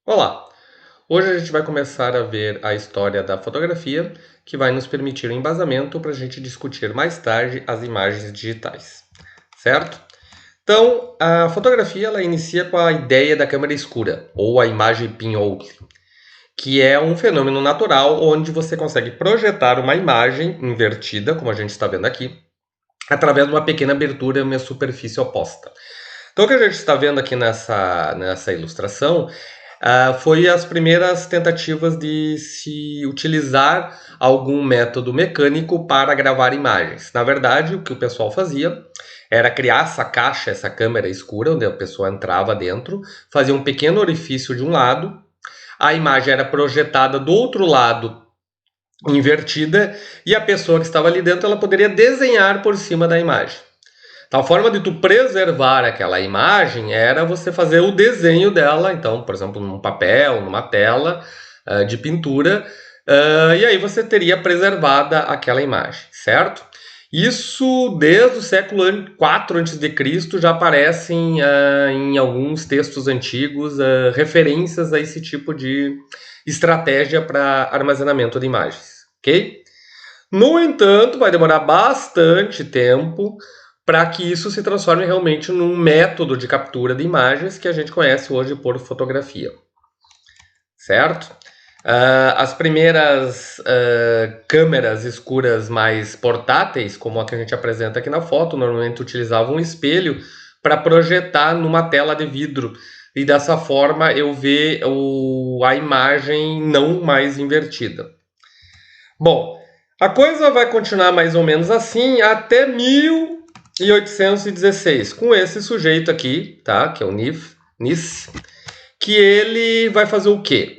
Olá! Hoje a gente vai começar a ver a história da fotografia, que vai nos permitir um embasamento para a gente discutir mais tarde as imagens digitais, certo? Então, a fotografia ela inicia com a ideia da câmera escura, ou a imagem pinhole, que é um fenômeno natural onde você consegue projetar uma imagem invertida, como a gente está vendo aqui, através de uma pequena abertura em uma superfície oposta. Então, o que a gente está vendo aqui nessa ilustração foi as primeiras tentativas de se utilizar algum método mecânico para gravar imagens. Na verdade, o que o pessoal fazia era criar essa caixa, essa câmera escura, onde a pessoa entrava dentro, fazia um pequeno orifício de um lado, a imagem era projetada do outro lado invertida e a pessoa que estava ali dentro ela poderia desenhar por cima da imagem. Tal forma de tu preservar aquela imagem era você fazer o desenho dela, então, por exemplo, num papel, numa tela de pintura, e aí você teria preservada aquela imagem, certo? Isso desde o século IV a.C. já aparecem em alguns textos antigos referências a esse tipo de estratégia para armazenamento de imagens, ok? No entanto, vai demorar bastante tempo para que isso se transforme realmente num método de captura de imagens que a gente conhece hoje por fotografia, certo? As primeiras câmeras escuras mais portáteis, como a que a gente apresenta aqui na foto, normalmente utilizavam um espelho para projetar numa tela de vidro e dessa forma eu ver a imagem não mais invertida. Bom, a coisa vai continuar mais ou menos assim até 1816, com esse sujeito aqui, tá? Que é o Nis, que ele vai fazer o quê?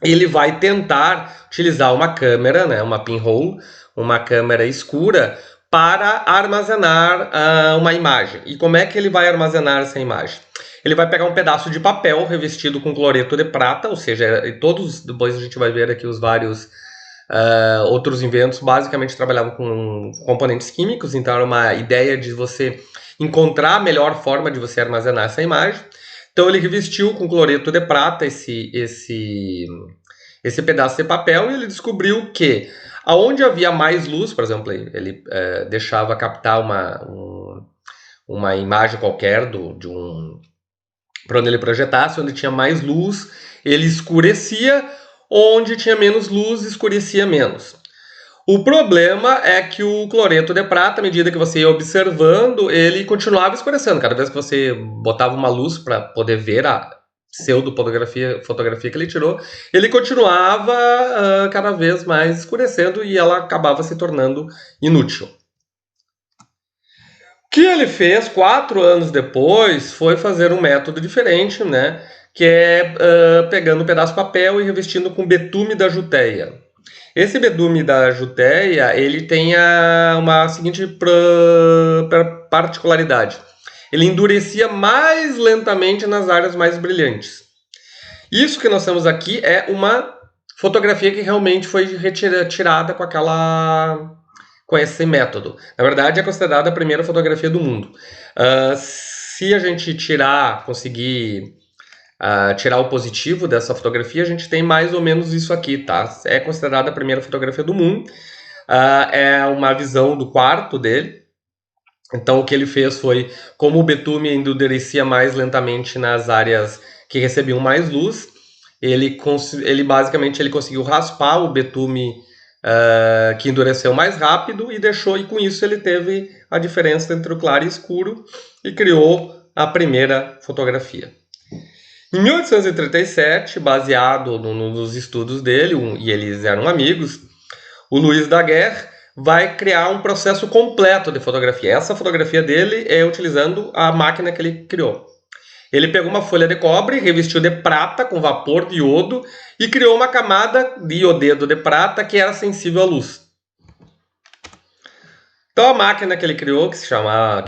Ele vai tentar utilizar uma câmera, né, uma pinhole, uma câmera escura, para armazenar uma imagem. E como é que ele vai armazenar essa imagem? Ele vai pegar um pedaço de papel revestido com cloreto de prata, ou seja, todos, depois a gente vai ver aqui os vários outros inventos basicamente trabalhavam com componentes químicos, então era uma ideia de você encontrar a melhor forma de você armazenar essa imagem. Então ele revestiu com cloreto de prata esse pedaço de papel e ele descobriu que aonde havia mais luz, por exemplo, ele deixava captar uma imagem qualquer para onde ele projetasse, onde tinha mais luz, ele escurecia, onde tinha menos luz, escurecia menos. O problema é que o cloreto de prata, à medida que você ia observando, ele continuava escurecendo. Cada vez que você botava uma luz para poder ver a fotografia que ele tirou, ele continuava cada vez mais escurecendo e ela acabava se tornando inútil. O que ele fez 4 anos depois foi fazer um método diferente, né? Que é pegando um pedaço de papel e revestindo com betume da juteia. Esse betume da juteia, ele tem uma seguinte particularidade. Ele endurecia mais lentamente nas áreas mais brilhantes. Isso que nós temos aqui é uma fotografia que realmente foi retirada com esse método. Na verdade, é considerada a primeira fotografia do mundo. Se a gente conseguir tirar o positivo dessa fotografia, a gente tem mais ou menos isso aqui, tá? É considerada a primeira fotografia do mundo. É uma visão do quarto dele. Então, o que ele fez foi, como o betume endurecia mais lentamente nas áreas que recebiam mais luz, ele basicamente ele conseguiu raspar o betume que endureceu mais rápido e deixou, e com isso ele teve a diferença entre o claro e escuro e criou a primeira fotografia. Em 1837, baseado nos estudos dele, e eles eram amigos, o Louis Daguerre vai criar um processo completo de fotografia. Essa fotografia dele é utilizando a máquina que ele criou. Ele pegou uma folha de cobre, revestiu de prata com vapor de iodo e criou uma camada de iodeto de prata que era sensível à luz. Então a máquina que ele criou, que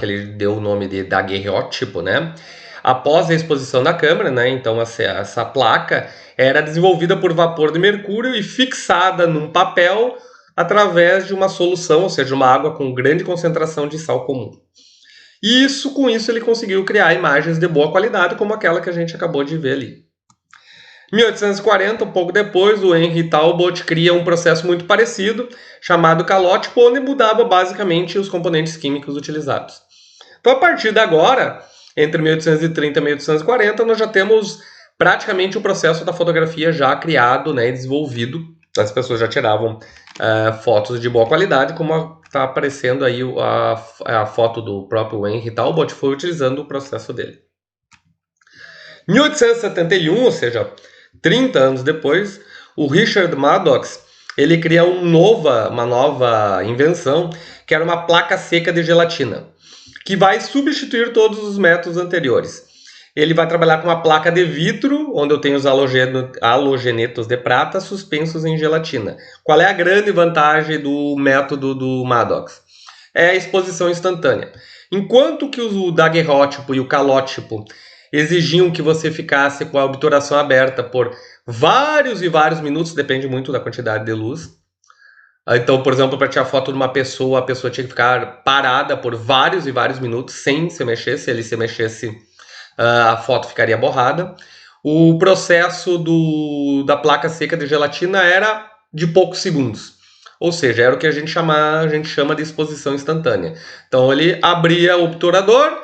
ele deu o nome de daguerreótipo, né? Após a exposição da câmera, né? Então essa placa era desenvolvida por vapor de mercúrio e fixada num papel através de uma solução, ou seja, uma água com grande concentração de sal comum. E com isso ele conseguiu criar imagens de boa qualidade, como aquela que a gente acabou de ver ali. Em 1840, um pouco depois, o Henry Talbot cria um processo muito parecido, chamado calote, onde mudava basicamente os componentes químicos utilizados. Então, a partir de agora, entre 1830 e 1840, nós já temos praticamente o processo da fotografia já criado, né, e desenvolvido. As pessoas já tiravam fotos de boa qualidade, como está aparecendo aí a foto do próprio Henry Talbot, foi utilizando o processo dele. Em 1871, ou seja, 30 anos depois, o Richard Maddox ele cria uma nova invenção, que era uma placa seca de gelatina, que vai substituir todos os métodos anteriores. Ele vai trabalhar com uma placa de vidro, onde eu tenho os halogenetos de prata suspensos em gelatina. Qual é a grande vantagem do método do Maddox? É a exposição instantânea. Enquanto que o daguerreótipo e o calótipo exigiam que você ficasse com a obturação aberta por vários e vários minutos, depende muito da quantidade de luz. Então, por exemplo, para tirar foto de uma pessoa, a pessoa tinha que ficar parada por vários e vários minutos sem se mexer. Se ele se mexesse, a foto ficaria borrada. O processo da placa seca de gelatina era de poucos segundos. Ou seja, era o que a gente chama de exposição instantânea. Então, ele abria o obturador,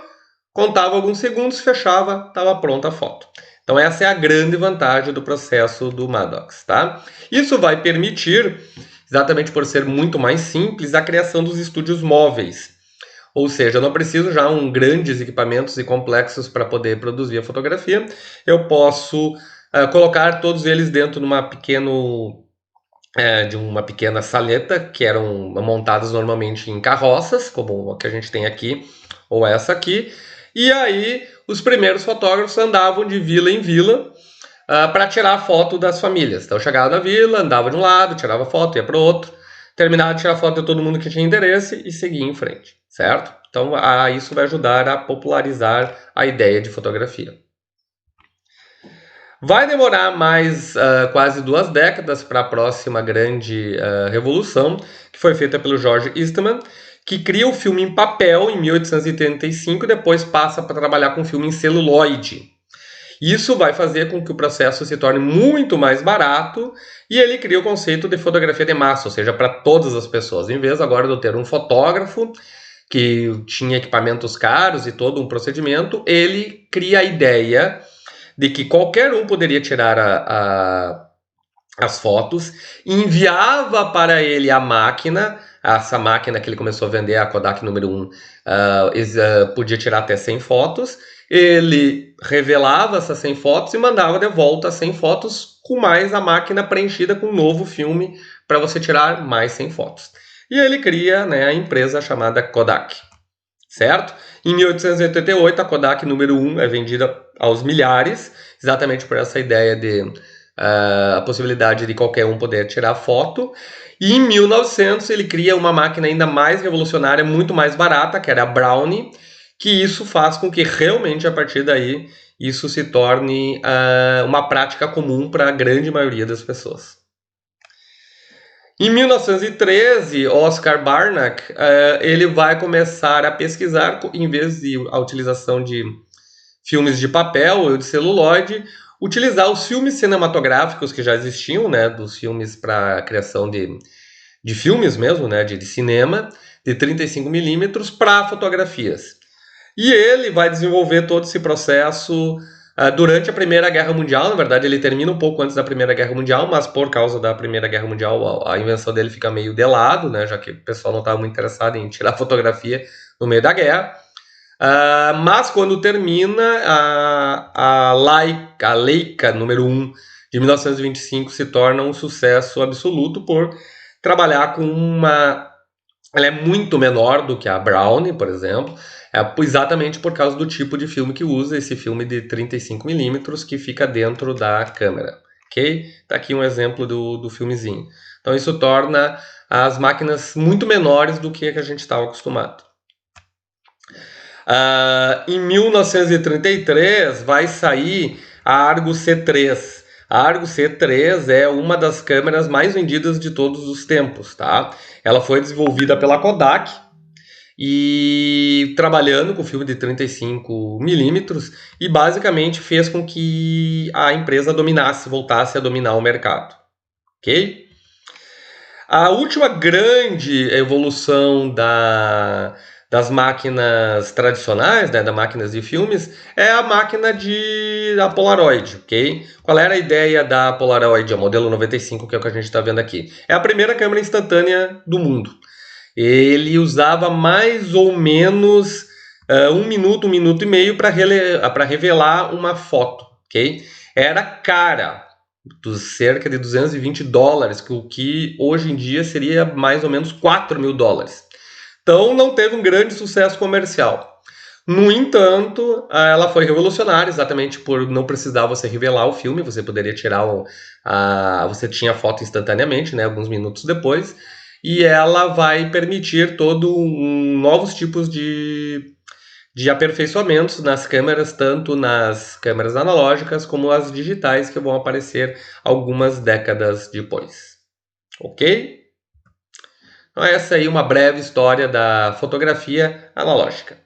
contava alguns segundos, fechava, estava pronta a foto. Então, essa é a grande vantagem do processo do Maddox, tá? Isso vai permitir, exatamente por ser muito mais simples, a criação dos estúdios móveis. Ou seja, eu não preciso já de grandes equipamentos e complexos para poder produzir a fotografia. Eu posso colocar todos eles dentro de uma pequena saleta, que eram montadas normalmente em carroças, como a que a gente tem aqui, ou essa aqui. E aí, os primeiros fotógrafos andavam de vila em vila para tirar foto das famílias. Então, chegava na vila, andava de um lado, tirava foto, ia para o outro, terminava de tirar foto de todo mundo que tinha interesse e seguia em frente, certo? Então, isso vai ajudar a popularizar a ideia de fotografia. Vai demorar mais quase 2 décadas para a próxima grande revolução, que foi feita pelo George Eastman, que cria o filme em papel em 1885 e depois passa para trabalhar com filme em celuloide. Isso vai fazer com que o processo se torne muito mais barato e ele cria o conceito de fotografia de massa, ou seja, para todas as pessoas. Em vez agora de eu ter um fotógrafo que tinha equipamentos caros e todo um procedimento, ele cria a ideia de que qualquer um poderia tirar as fotos, enviava para ele a máquina, essa máquina que ele começou a vender, a Kodak número 1, podia tirar até 100 fotos, ele revelava essas 100 fotos e mandava de volta as 100 fotos com mais a máquina preenchida com um novo filme para você tirar mais 100 fotos. E ele cria, né, a empresa chamada Kodak, certo? Em 1888, a Kodak número 1 é vendida aos milhares, exatamente por essa ideia de a possibilidade de qualquer um poder tirar foto. E em 1900 ele cria uma máquina ainda mais revolucionária, muito mais barata, que era a Brownie, que isso faz com que realmente a partir daí isso se torne uma prática comum para a grande maioria das pessoas. Em 1913, Oscar Barnack ele vai começar a pesquisar, em vez de a utilização de filmes de papel ou de celuloide, utilizar os filmes cinematográficos que já existiam, né, dos filmes para criação de filmes mesmo, né, de cinema, de 35mm para fotografias. E ele vai desenvolver todo esse processo durante a Primeira Guerra Mundial. Na verdade, ele termina um pouco antes da Primeira Guerra Mundial, mas por causa da Primeira Guerra Mundial, a invenção dele fica meio de lado, né, já que o pessoal não estava muito interessado em tirar fotografia no meio da guerra. Mas quando termina, a Leica número 1 de 1925 se torna um sucesso absoluto por trabalhar com ela é muito menor do que a Brownie, por exemplo, exatamente por causa do tipo de filme que usa, esse filme de 35mm que fica dentro da câmera, ok? Tá aqui um exemplo do filmezinho. Então isso torna as máquinas muito menores do que a gente estava acostumado. Em 1933 vai sair a Argo C3. A Argo C3 é uma das câmeras mais vendidas de todos os tempos, tá? Ela foi desenvolvida pela Kodak. e trabalhando com filme de 35 mm e basicamente fez com que a empresa voltasse a dominar o mercado, ok? A última grande evolução das máquinas tradicionais, né, das máquinas de filmes, é a máquina da Polaroid, ok? Qual era a ideia da Polaroid, a modelo 95, que é o que a gente está vendo aqui? É a primeira câmera instantânea do mundo. Ele usava mais ou menos 1 minuto, 1 minuto e meio para revelar uma foto, ok? Era cara, cerca de US$ 220, o que hoje em dia seria mais ou menos US$ 4.000. Então não teve um grande sucesso comercial. No entanto, ela foi revolucionária, exatamente por não precisar você revelar o filme, você poderia tirar você tinha a foto instantaneamente, né, alguns minutos depois, e ela vai permitir novos tipos de aperfeiçoamentos nas câmeras, tanto nas câmeras analógicas como as digitais, que vão aparecer algumas décadas depois. Ok? Então essa aí é uma breve história da fotografia analógica.